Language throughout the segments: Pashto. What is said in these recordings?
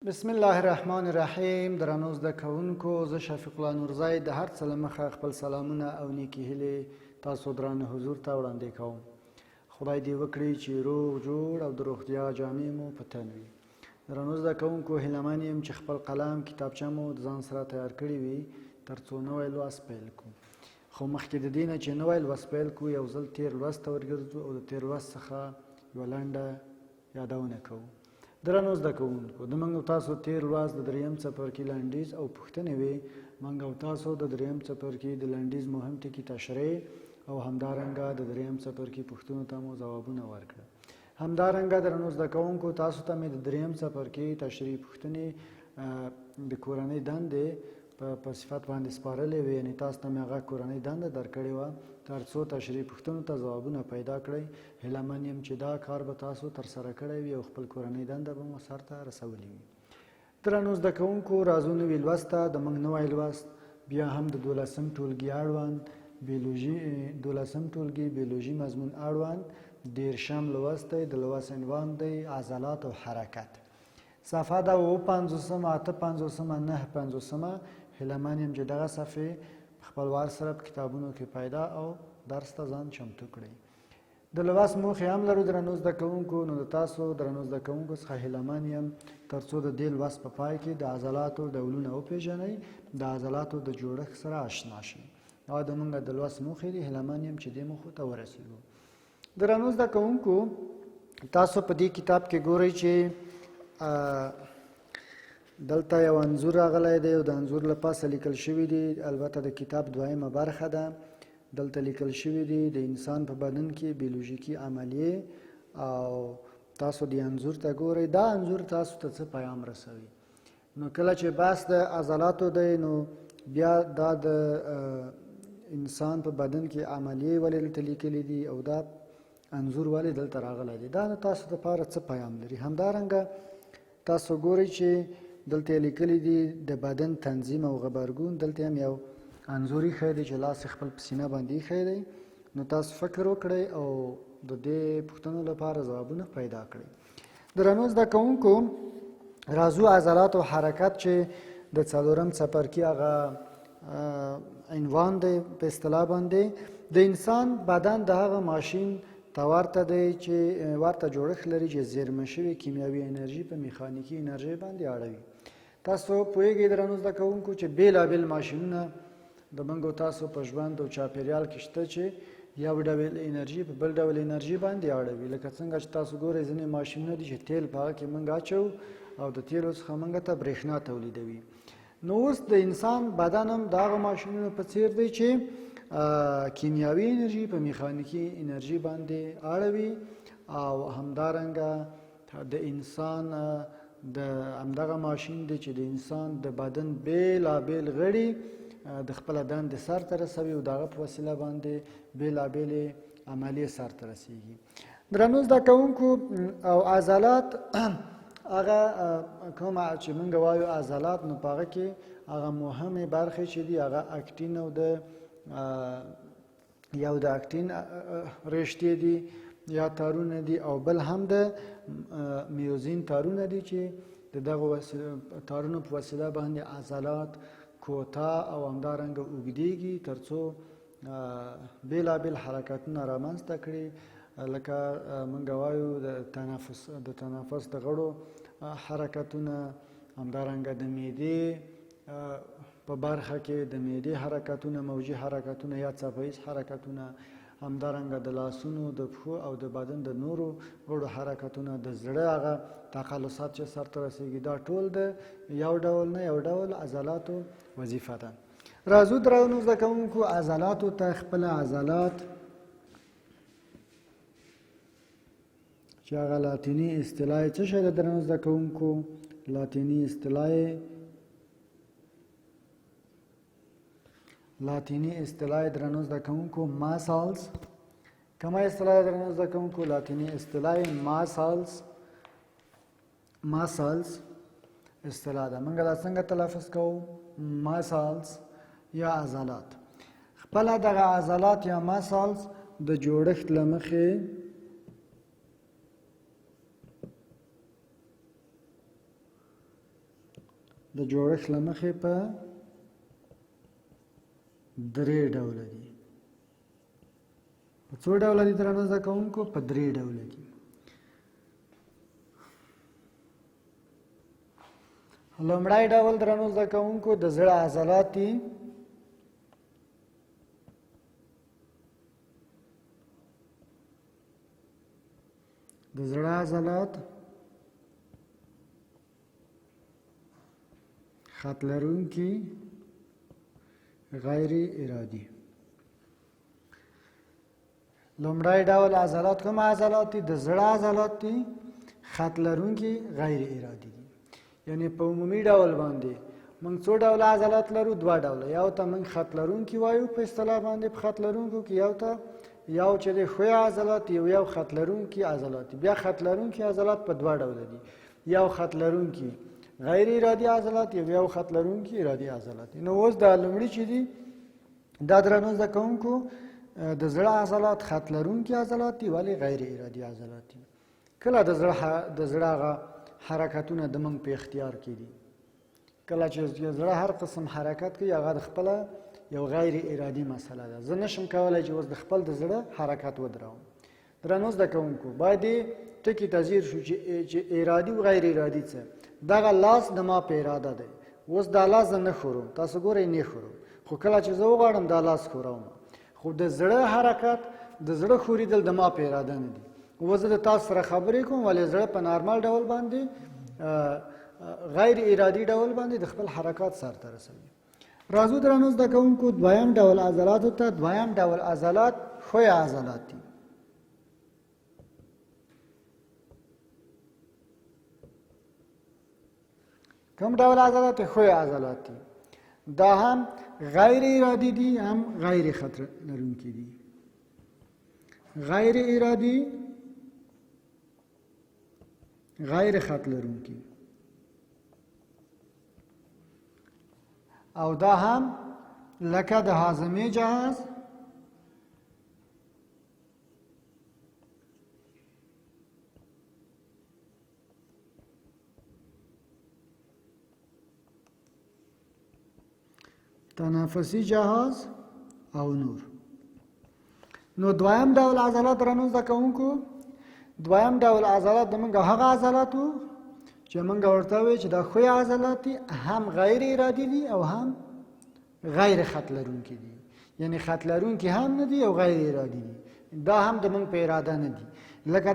بسم الله الرحمن الرحیم. درنو زده کوونکو، زه شفیق الله نورزی د هر څه له مخه خپل سلامونه او نیکې هیلې تاسو درانه حضور ته وړاندې کوم. خدای دې وکړي چې روغ جوړ او د روغتیا جامې مو په تن وي. درنو زده کوونکو، هیله من یم چې خپل قلم کتابچه مو د ځان سره تیار کړي وي تر څو نوی لوست پیل کړو. خو مخکې د دې نه چې نوی لوست پیل کړو، یو ځل تیر لوست ته ورګرځو او د تیر لوست څخه یوه لنډه یادونه کوو. درنو زده کوونکو، د موږ او تاسو تیر لوست د دریم څپرکي لنډیز او پوښتنې وې. موږ او تاسو د دریم څپرکي د لنډیز مهم ټکي تشریح او همدارنګه د دریم څپرکي پوښتنو ته مو ځوابونه ورکړل. همدارنګه درنو زده کوونکو، تاسو ته مې د دریم څپرکي تشریح پوښتنې د کورنۍ دندې په صفت باندې سپارلې وې، یعنې تاسو ته مې هغه کورنۍ دنده درکړې وه تر څو تشریح پوښتنو ته ځوابونه پیدا کړئ. هیله من یم چې دا کار به تاسو ترسره کړی وي او خپل کورنۍ دنده به مو سرته رسولې وي. درنو زده کوونکو، راځو نوي لوست ته. د موږ نوی لوست بیا هم د دولسم ټولګي اړوند دولسم ټولګي بیولوژی مضمون اړوند 13 لوست دی. د لوست عنوان دی عضلات او حرکت. صفحه ده 55 58 59. هیله من یم چې دغه صفحې خپلوار سره په کتابونو کې پیدا او درس ته ځان چمتو کړئ. د لوست موخې هم لرو درنو زده کوونکو، نو د تاسو درنو زده کوونکو څخه هیله من یم تر څو د دې لوست په پای کې د عضلاتو ډولونه وپېژنئ، د عضلاتو د جوړښت سره اشنا شئ. دا د موږ د لوست موخې دي. هیله من یم چې دې موخو ته ورسېږو. درنو زده کوونکو، تاسو په دې کتاب کې ګورئ چې دلته یو انځور راغلی دی او د انځور له پاسه لیکل شوي دي، البته د کتاب دویمه برخه ده. دلته لیکل شوي دي د انسان په بدن کې بیولوژیکي عملیې، او تاسو دې انځور ته ګورئ. دا انځور تاسو ته څه پیغام رسوي؟ نو کله چې بحث د عضلاتو دی، نو بیا دا د انسان په بدن کې عملیې ولې دلته لیکلي دي او دا انځور ولې دلته راغلی دی، دا تاسو لپاره څه پیغام لري؟ همدارنګه تاسو ګورئ چې دلته لیکلي دي د بدن تنظیم او غبرګون. دلته هم یو انځور ایښی دی چې لاس خپل په سینه باندې ایښی دی. نو تاسو فکر وکړئ او د دې پوښتنو لپاره ځوابونه پیدا کړئ. درنو زده کوونکو، راځو عضلات او حرکت چې د څلورم څپرکي هغه عنوان دی په اصطلاح باندې. د انسان بدن د هغه ماشین ته ورته دی چې ورته جوړښت لري چې زیرمه شوې کیمیاوي انرژي په میخانیکي انرژي باندې اړوي. تاسو پوهیږئ درنو زده کوونکو چې بیلابیل ماشینونه د موږ او تاسو په ژوند او چاپیریال کې شته چې یو ډول انرژي په بل ډول انرژي باندې اړوي. لکه څنګه چې تاسو ګورئ ځینې ماشینونه دي چې تیل په هغه کې موږ اچوو او د تیلو څخه موږ ته برېښنا تولیدوي. نو اوس د انسان بدن هم د هغه ماشینونو په څیر دی چې کیمیاوي انرژي په میخانیکي انرژي باندې اړوي، او همدارنګه د انسان د همدغه ماشین دی چې د انسان د بدن بیلابیل غړي د خپل دندې سرته رسوي او دغه په وسیله باندې بیلابیلې عملیې سرته رسیږي. درنو زده کوونکو، او عضلات هغه کومه چې موږ وایو عضلات، نو په هغه کې هغه مهمې برخې چې دي هغه اکتین او د یو د اکتین رشتې دي یا تارونه دي، او بل هم د میوزین تارونه دي چې د دغه تارونو په وسیله باندې عضلات کوتا او همدارنګه اوږدېږي تر څو بیلابیل حرکتونه رامنځته کړي. لکه موږ وایو د تنفس د غړو حرکتونه، همدارنګه د معدې په برخه کې د معدې حرکتونه، موجي حرکتونه یا څپهیز حرکتونه، همدارنګه د لاسونو، د پښو او د بدن د نورو غړو حرکتونه، د زړه هغه تقلصات چې سرته رسیږي، دا ټول د یو ډول نه یو ډول عضلاتو وظیفه ده. راځو درنو زده کوونکو عضلاتو ته. خپل عضلات چې هغه لاتیني اصطلاح څه شی ده درنو زده کوونکو؟ لاتیني اصطلاح درنو زده کوونکو ماسلز. کومه اصطلاح درنو زده کوونکو؟ لاتیني اصطلاح ماسلز اصطلاح ده. موږ دا څنګه تلفظ کوو؟ ماسلز یا عضلات. خپل دغه عضلات یا ماسلز د جوړښت له مخې د جوړښت له مخې په 3 ډوله دي. په څو ډوله دي درنو زده کوونکو؟ په 3 ډوله دي. لومړی ډول درنو زده کوونکو د زړه عضلات دي. د زړه عضلات خط لرونکي غیر ارادي. لومړی ډول عضلات کوم عضلات دي؟ د زړه عضلات دي، خط لرونکي غیر ارادي دي. یعنی په عمومي ډول باندې موږ څو ډول عضلات لرو؟ 2 ډوله. یو ته موږ خط لرونکي وایو په اصطلاح باندې، په خط لرونکو کې یو چې د ښویه عضلات یو خط لرونکي عضلات. بیا خط لرونکي عضلات په 2 ډوله دي، یو خط لرونکي غیر ارادي عضلات، یو خط لرونکي ارادي عضلات. نو اوس دا لومړی چې دي دا درنو زده کوونکو د زړه عضلات خط لرونکي عضلات دي، ولی غیر ارادي عضلات دي. کله د زړه حرکتونه د موږ په اختیار کې دي. کله چې زړه هر قسم حرکت کوي هغه د خپل یو غیر ارادي مسله ده. زه نشم کولای چې اوس د خپل د زړه حرکت ودرم. درنو زده کوونکو باید ټکی تذیر شو چې ارادي او غیر ارادي څه. دغه لاس د ما په اراده دی. اوس دا لاس نه خورم، تاسو ګورئ نه خورم، خو کله چې زه وغواړم دا لاس خورم. خو د زړه حرکت د زړه خوریدل د ما په اراده نه دي. اوس زه تاسو سره خبرې کوم ولې زړه په نارمل ډول باندې غیر ارادي ډول باندې د خپل حرکات سرته رسوي. راځو درنو زده کوونکو دویم ډول عضلاتو ته. دویم ډول عضلات ښویه عضلات دي. کوم ډول عضلات؟ ښویه عضلات دي. دا هم غیر ارادي دي، هم غیر خطر لرونکي دي. غیر ارادي، غیر خط لرونکي. او دا هم لکه د هاضمې جهاز تنفسي جهاز او نور. نو دویم ډول عضلات رانو زده کوونکو، دویم ډول عضلات د موږ هغه عضلاتو چې موږ ورته وایو چې دا ښویه عضلات دي، هم غیر ارادي دي او هم غیر خط لرونکي دي. یعنی خط لرونکي هم نه دي او غیر ارادي دي. دا هم د موږ په اراده نه دي، لکه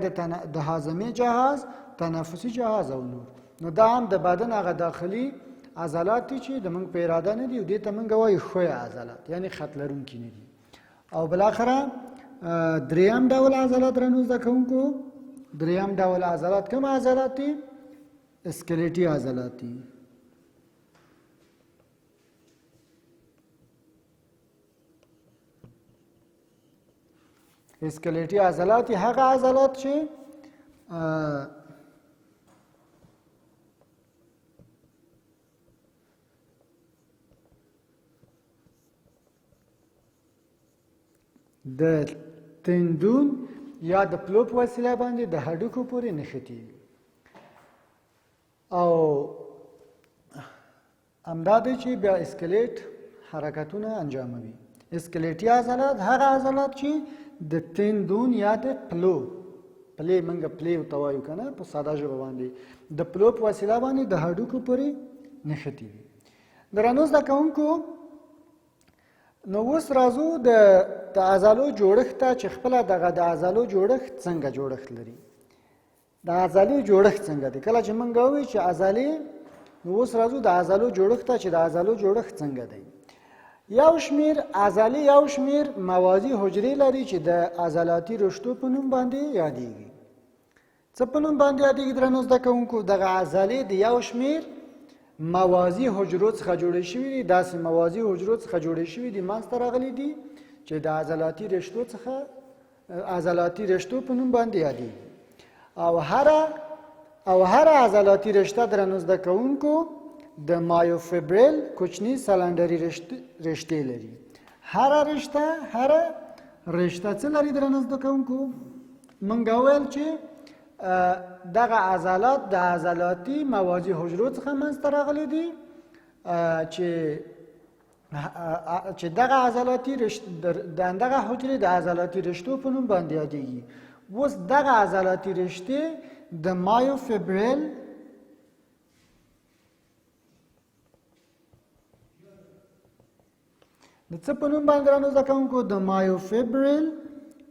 د هاضمې جهاز، تنفسي جهاز او نور. نو دا هم د بدن هغه داخلي عضلات دي چې د موږ په اراده نه دي او دې ته موږ وایو ښویه عضلات، یعنی خط لرونکي نه دي. او بالاخره دریم ډول عضلات رانو زده کوونکو، دریم ډول عضلات کوم عضلات دي؟ اسکلیټي عضلات دي. اسکلیټي عضلات هغه عضلات چې د تندون یا د پلو په وسیله باندې د هډوکو پورې نښتي. او همدا دی چې بیا اسکلیټ حرکتونه انجاموي. اسکلیټي عضلات هغه عضلات چې د تندون یا د پلو، پلې موږ پلې ورته وایو که نه په ساده ژبه باندې، د پلو په وسیله باندې د هډوکو پورې نښتي وي. درنو زده کوونکو، نو اوس راځو د عضلو جوړښت ته چې خپله دغه د عضلو جوړښت څنګه جوړښت لري. د عضلې جوړښت څنګه دی؟ کله چې موږ وایو چې عضلې، نو اوس راځو د عضلو جوړښت ته چې د عضلو جوړښت څنګه دی. یو شمیر عضلې یو شمیر موازي حجرې لري چې د عضلاتي رشتو په نوم باندې یادېږي. څه په نوم باندې یادېږي درنو زده کوونکو؟ دغه عضلې د یو شمیر موازي حجرو څخه جوړې شوي دي. داسې موازي حجرو څخه جوړې شوي دي، منځته راغلي دي چې د عضلاتي رشتو څخه عضلاتي رشتو په نوم باندې یادېږي. او هر عضلاتي رشته درنو زده کوونکو د مایوفیبریل کوچني سلندري رشتې لري. هر رشته څه لري درنو زده کوونکو؟ موږ وویل چې دغه عضلات د عضلاتي موازي حجرو څخه منځته راغلي دي چې دغه عضلاتي دغه حجرې د عضلاتي رشتو په نوم باندې یادېږي. اوس دغه عضلاتي رشتې د مایوفیبریل د څه په نوم باندې رانو زده کوونکو؟ د مایوفیبریل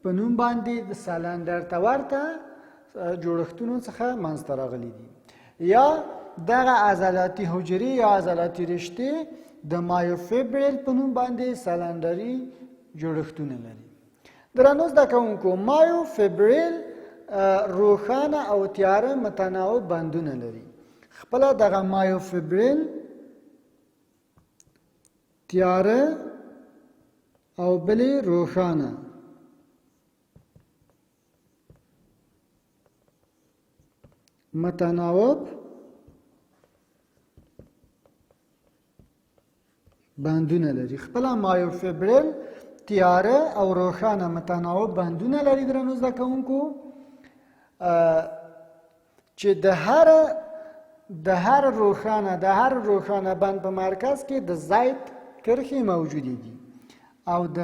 په نوم باندې د سلندر ته ورته جوړښتونو څخه منځته راغلي دي. یا دغه عضلاتي حجرې یا عضلاتي رشتې د مایوفیبریل په نوم باندې سلندري جوړښتونه لري. درنو زده کوونکو، مایوفیبریل روښانه او تیاره متناوب بندونه لري. خپله دغه مایوفیبریل تیاره او بلې روښانه متناوب بندونه لري. خپله مایوفیبریل تیاره او روښانه متناوب بندونه لري. درنو زده کوونکو، چې د هر روښانه بند په مرکز کې د زید کرښې موجودې دي او د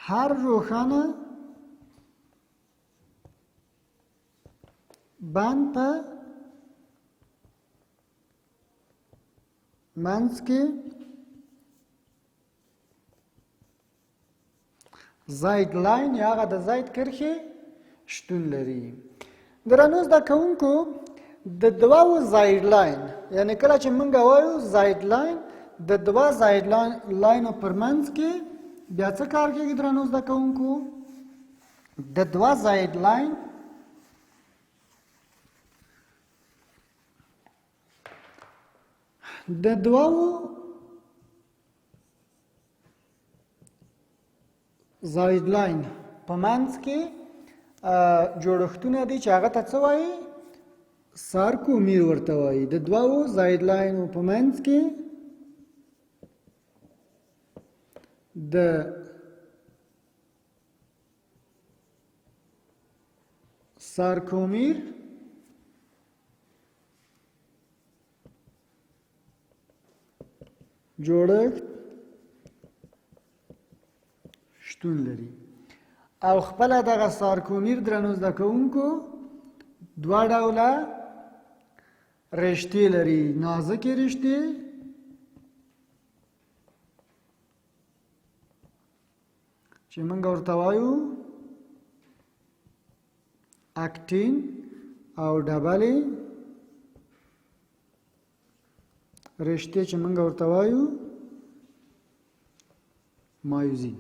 هر روښانه بند په منځ کې زید لاین یا هغه د زید کرښې شتون لري. درنو زده کوونکو، د دوو زید لاین، یعنی کله چې موږ وایو زید لاین، د دوه زید لاینو پر منځ کې بیا څه کار کېږي؟ درنو زده کوونکو، د دوه زید لاین د دوو زید لاین په منځ کې جوړښتونه دي چې هغه ته څه وایي؟ سارکومیر ورته وایي. د دوو زید لاینو په منځ کې د سارکومیر جوړښت شتون لري. او خپله دغه سارکومیر درنو زده کوونکو دوه ډوله رشتې لري، نازکې رشتې چې موږ ورته وایو اکټین او ډبلې رشتې چې موږ ورته وایو مایوزین.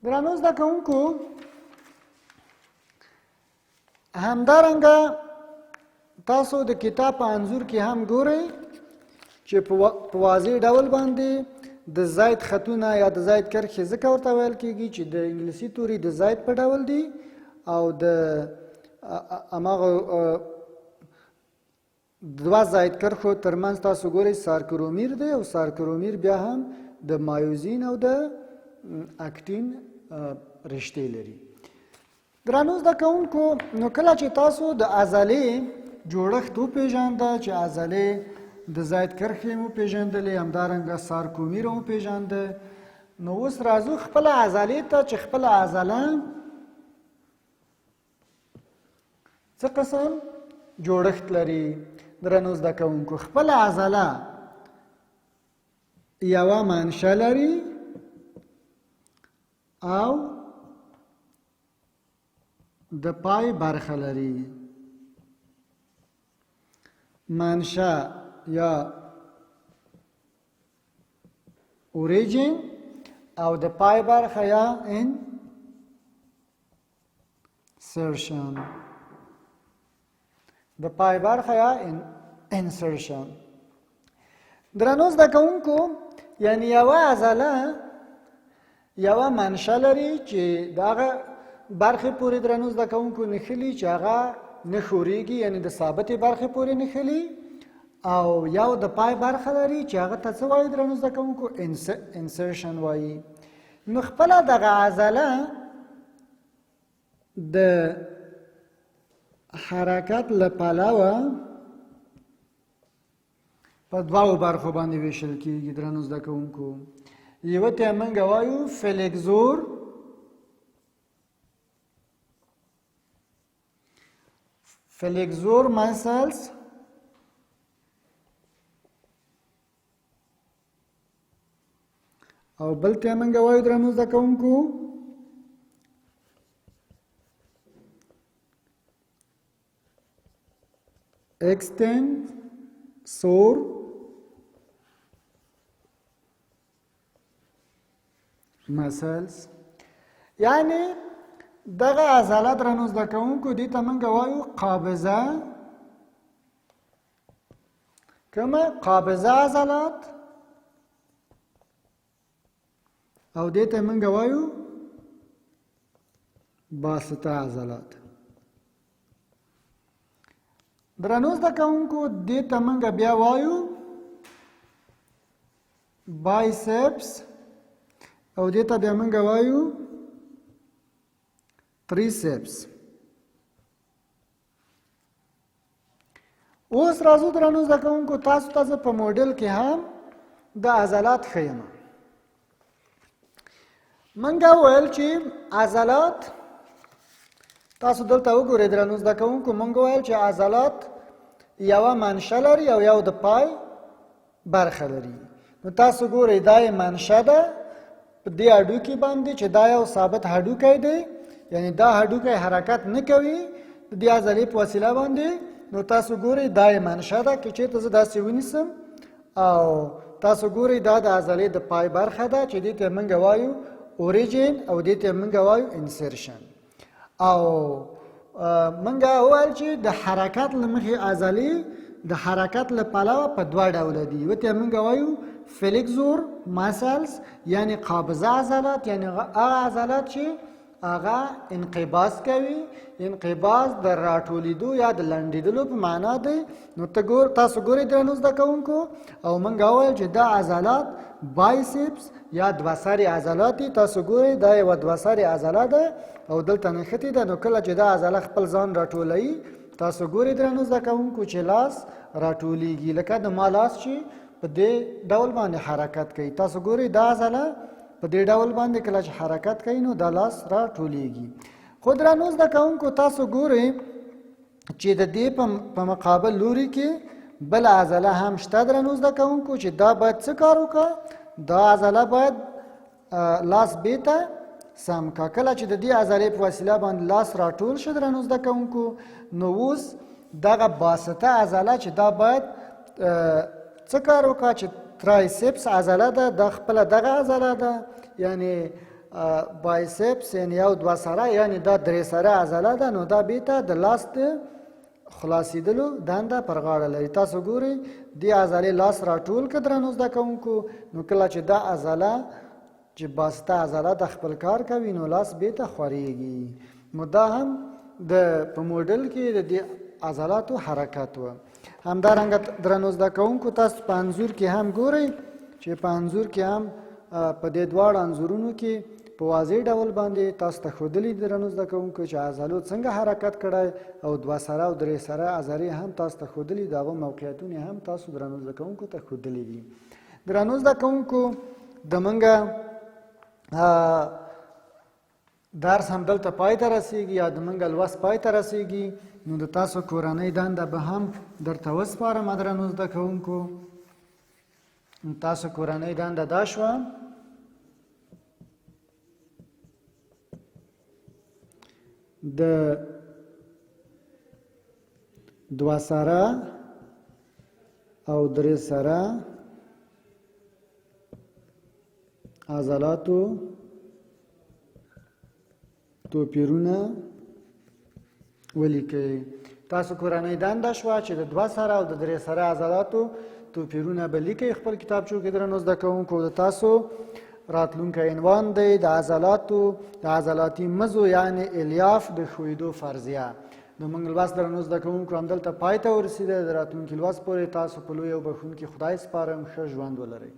درنو زده کوونکو، همدارنګه تاسو د کتاب په انځور کې هم ګورئ چې په واضح ډول باندې د زید خطونه یا د زید کرښې ځکه ورته ویل کېږي چې د انګلیسي توري د زید په ډول دي او د هماغه دوه زید کرښو ترمنځ تاسو ګورئ سارکرومیر دی او سارکرومیر بیا هم د مایوزین او د اکټین رشتې لري. درنو زده کوونکو، نو کله چې تاسو د عضلې جوړښت وپېژانده، چې عضلې د زید کرښې مو پېژندلې، همدارنګه سارکومیر مو پېژانده، نو اوس راځو خپله عضلې ته چې خپله عضله څه قسم جوړښت لري. درنو زده کوونکو، خپله عضله یوه منشه لري او د پای برخه لري. منشه یا اوریجن او د پای برخه یا انسرشن. د پای برخه یا انسرشن. درنو زده کوونکو، یعنی یوه عضله یوه منشه لري چې دغه برخې پورې درنو زده کوونکو نښلي چې هغه نه ښورېږي، یعنی د ثابتې برخې پورې نښلي، او یو د پای برخه لري چې هغه ته څه وایي درنو زده کوونکو؟ انسرشن وایي. نو خپله دغه عضله د حرکت له پلوه په دوو برخو باندې ویشل کیږي درنو زده کوونکو. یو ته موږ وایو فلیکزور مسلز او بل ته موږ وایو درنو زده کوونکو extensor muscles. یعنی دغه عضلات درنو زده کوونکو دې ته موږ وایو قابضه، کومه قابضه عضلات، او دې ته موږ وایو باسطه عضلات. درنو زده کوونکو دې ته موږ بیا وایو بایسپس، او دې ته بیا موږ وایو تریسپس. اوس راځو درنو زده کوونکو تاسو ته په موډل کې هم د عضلات ښیم. موږ ویل چې عضلات تاسو دلته وګورئ درنو زده کوونکو، موږ ویل چې عضلات یوه منشه لري او یو د پای برخه لري. نو تاسو ګورئ دا یې منشه ده په دې هډوکي باندې چې دا یو ثابت هډوکی دی، یعنی دا هډوکی حرکت نه کوي د دې عضلې په وسیله باندې. نو تاسو ګورئ دا یې منشه ده، که چېرته زه داسې ونیسم او تاسو ګورئ دا د عضلې د پای برخه ده چې دې ته موږ وایو اوریجن او دې ته موږ وایو انسرشن. او موږ وویل چې د حرکت له مخې عضلې د حرکت له پلوه په دوه ډوله دي. یو ته موږ وایو فلیکزور مسلز یعنی قابضه عضلات، یعنی هغه عضلات چې هغه انقباض کوي. انقباض د راټولیدو یا د لنډېدلو په معنا دی. نو تاسو ګورئ درنو زده کوونکو، او موږ وویل چې دا عضلات بایسپس یا دوه سرې عضلات دي. تاسو ګورئ دا یوه دوه سرې عضله ده او دلته نښتې ده. نو کله چې دا عضله خپل ځان راټولوي تاسو ګورئ درنو زده کوونکو چې لاس راټولیږي، لکه د ما لاس چې په دې ډول باندې حرکت کوي. تاسو ګورئ دا عضله په دې ډول باندې کله چې حرکت کوي نو دا لاس راټولیږي. خو درنو زده کوونکو تاسو ګورئ چې د دې په مقابل لوري کې بل عضله هم شته درنو زده کوونکو چې دا باید څه کار وکړه؟ دا عضله باید لاس بیته سم کا. کله چې د دې عضلې په وسیله باندې لاس راټول شي درنو زده کوونکو، نو اوس دغه باسطه عضله چې دا باید څه کار وکړه؟ چې ترایسپس عضله ده، دا خپله دغه عضله ده، یعنی بایسپس یعنی یو دوه سره یعنی دا درې سره عضله ده. نو دا بیته د لاس د خلاصېدلو دنده پر غاړه لري. تاسو ګورئ دې عضلې لاس راټول کړه درنو زده کوونکو، نو کله چې دا عضله چې باسطه عضله د خپل کار کوي نو لاس بیته خوریږي. نو دا هم په موډل کې د دې عضلاتو حرکت و. همدارنګه درنو زده کوونکو تاسو په انځور کې هم ګورئ چې په انځور کې هم په دې دواړو انځورونو کې په واضح ډول باندې تاسو ته ښودلي دي درنو زده کوونکو چې عضلو څنګه حرکت کړی، او دوه سره او درې سره عضلې هم تاسو ته ښودلي، د هغو موقعیتونه هم تاسو درنو زده کوونکو ته ښودلي دي. درنو زده کوونکو د موږ درس هم دلته پای ته رسیږي یا د موږ لوست پای ته رسیږي. نو د تاسو کورنۍ دنده به هم درته وسپارم درنو زده کوونکو. تاسو کورنۍ دنده دا شوه د دوه سره او درې سره عضلاتو توپیرونه ولیکئ. تاسو کورنۍ دنده شوه چې د دوه سره او د درې سره عضلاتو توپیرونه به لیکئ خپل کتابچو کې درنو زده کوونکو. د تاسو راتلونکی عنوان دی د عضلاتو د عضلاتي مزو یعنی الیاف د ښویدو فرضیه. نو موږ لوست درنو زده کوونکو همدلته پای ته ورسېده. د راتلونکي لوست پورې تاسو په لوی او بښونکي خدای سپارم. ښه ژوند ولرئ.